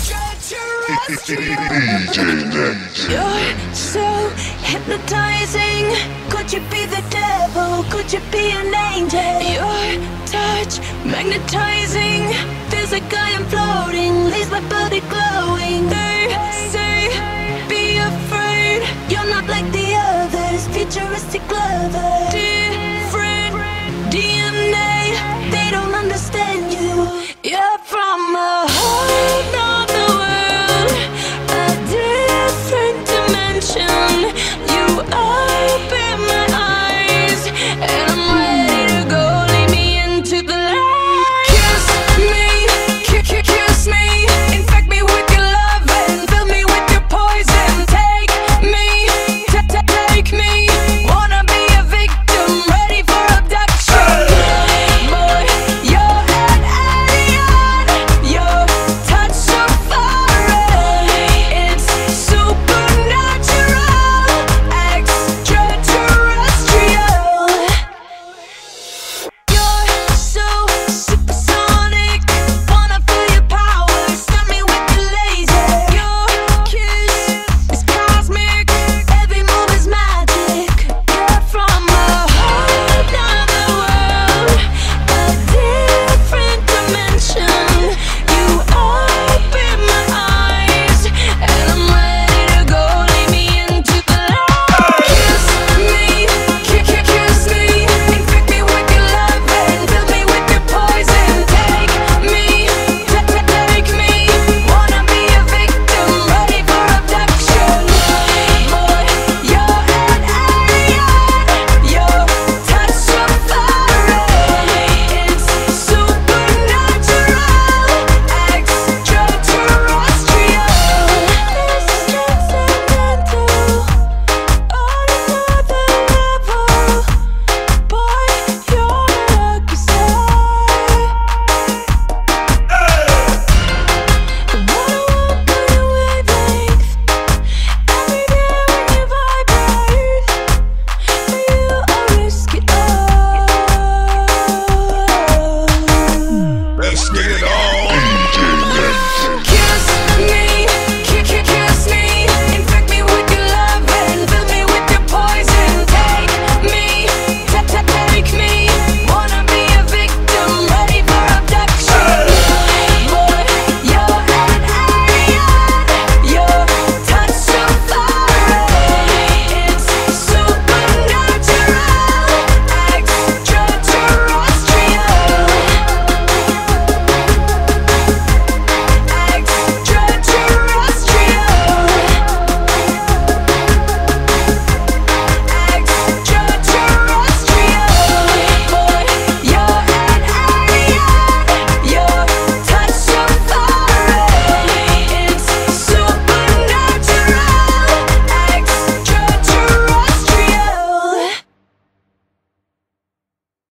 DJ Next. You're so hypnotizing. Could you be the devil? Could you be an angel? Your touch magnetizing. Feels like I am floating. Leaves my body glowing. They say, be afraid. You're not like the others. Futuristic lovers.